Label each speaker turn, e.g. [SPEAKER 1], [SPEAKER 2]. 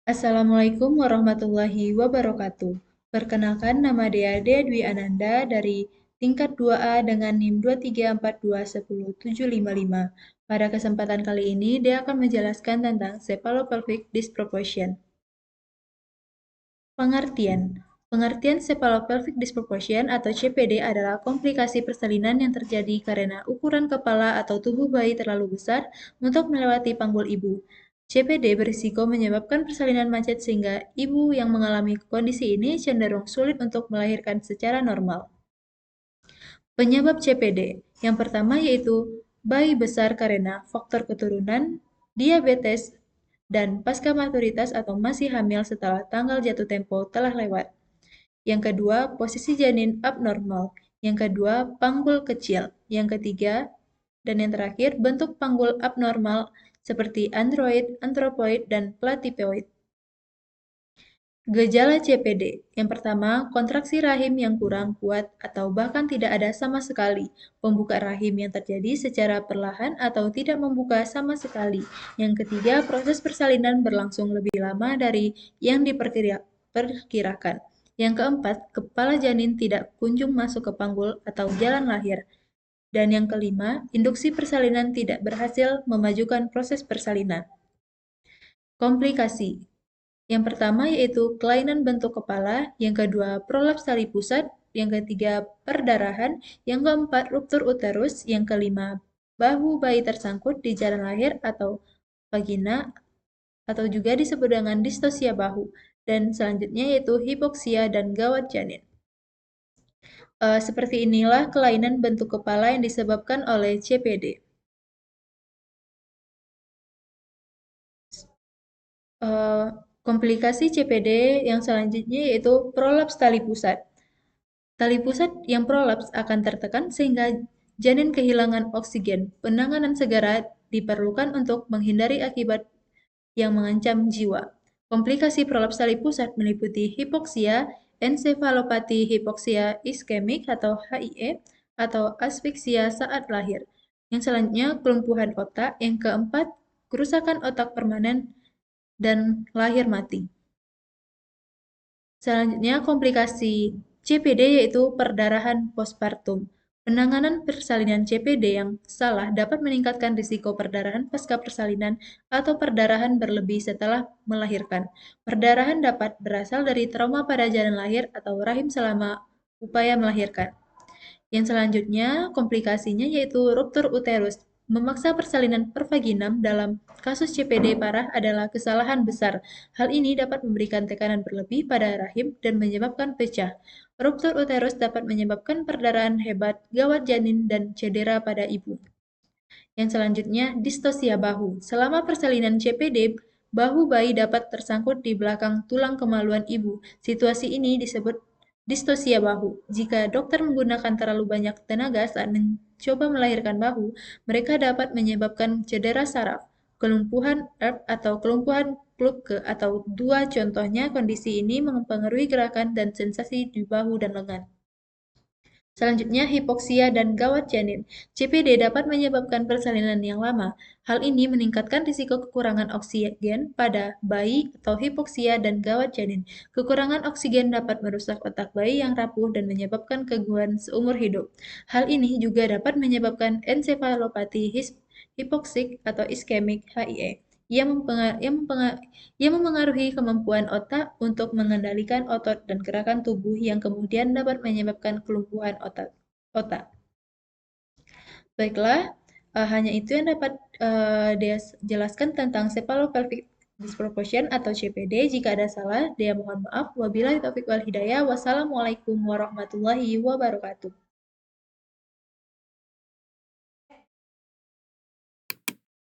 [SPEAKER 1] Assalamualaikum warahmatullahi wabarakatuh. Perkenalkan, nama Dea Dwi Ananda dari tingkat 2A dengan NIM 234210755. Pada kesempatan kali ini, Dea akan menjelaskan tentang cephalopelvic disproportion. Pengertian. Pengertian cephalopelvic disproportion atau CPD adalah komplikasi persalinan yang terjadi karena ukuran kepala atau tubuh bayi terlalu besar untuk melewati panggul ibu. CPD berisiko menyebabkan persalinan macet sehingga ibu yang mengalami kondisi ini cenderung sulit untuk melahirkan secara normal. Penyebab CPD yang pertama yaitu bayi besar karena faktor keturunan, diabetes, dan pasca maturitas atau masih hamil setelah tanggal jatuh tempo telah lewat. Yang kedua, posisi janin abnormal. Yang kedua, panggul kecil. Yang ketiga, dan yang terakhir, bentuk panggul abnormal seperti android, anthropoid, dan platypoid. Gejala CPD. Yang pertama, kontraksi rahim yang kurang kuat atau bahkan tidak ada sama sekali. Pembuka rahim yang terjadi secara perlahan atau tidak membuka sama sekali. Yang ketiga, proses persalinan berlangsung lebih lama dari yang diperkirakan. Yang keempat, kepala janin tidak kunjung masuk ke panggul atau jalan lahir. Dan yang kelima, induksi persalinan tidak berhasil memajukan proses persalinan. Komplikasi. Yang pertama yaitu kelainan bentuk kepala, yang kedua prolaps tali pusat, yang ketiga perdarahan, yang keempat ruptur uterus, yang kelima bahu bayi tersangkut di jalan lahir atau vagina, atau juga disebut dengan distosia bahu, dan selanjutnya yaitu hipoksia dan gawat janin. Seperti inilah kelainan bentuk kepala yang disebabkan oleh CPD. Komplikasi CPD yang selanjutnya yaitu prolaps tali pusat. Tali pusat yang prolaps akan tertekan sehingga janin kehilangan oksigen. Penanganan segera diperlukan untuk menghindari akibat yang mengancam jiwa. Komplikasi prolaps tali pusat meliputi hipoksia, ensefalopati hipoksia iskemik atau HIE, atau asfiksia saat lahir. Yang selanjutnya kelumpuhan otak. Yang keempat, kerusakan otak permanen dan lahir mati. Selanjutnya, komplikasi CPD yaitu perdarahan postpartum. Penanganan persalinan CPD yang salah dapat meningkatkan risiko perdarahan pasca persalinan atau perdarahan berlebih setelah melahirkan. Perdarahan dapat berasal dari trauma pada janin lahir atau rahim selama upaya melahirkan. Yang selanjutnya, komplikasinya yaitu ruptur uterus. Memaksa persalinan pervaginam dalam kasus CPD parah adalah kesalahan besar. Hal ini dapat memberikan tekanan berlebih pada rahim dan menyebabkan pecah. Ruptur uterus dapat menyebabkan perdarahan hebat, gawat janin, dan cedera pada ibu. Yang selanjutnya, distosia bahu. Selama persalinan CPD, bahu bayi dapat tersangkut di belakang tulang kemaluan ibu. Situasi ini disebut distosia bahu. Jika dokter menggunakan terlalu banyak tenaga saat mencoba melahirkan bahu, mereka dapat menyebabkan cedera saraf, kelumpuhan ERP atau kelumpuhan Kluge atau dua contohnya kondisi ini mempengaruhi gerakan dan sensasi di bahu dan lengan. Selanjutnya, hipoksia dan gawat janin. CPD dapat menyebabkan persalinan yang lama. Hal ini meningkatkan risiko kekurangan oksigen pada bayi atau hipoksia dan gawat janin. Kekurangan oksigen dapat merusak otak bayi yang rapuh dan menyebabkan gangguan seumur hidup. Hal ini juga dapat menyebabkan ensefalopati hipoksik atau iskemik HIE yang memengaruhi kemampuan otak untuk mengendalikan otot dan gerakan tubuh yang kemudian dapat menyebabkan kelumpuhan otak. Baiklah, hanya itu yang dapat Dea jelaskan tentang cephalopelvic disproportion atau CPD. Jika ada salah, Dea mohon maaf. Wabillahi taufiq wal hidayah. Wassalamualaikum warahmatullahi wabarakatuh.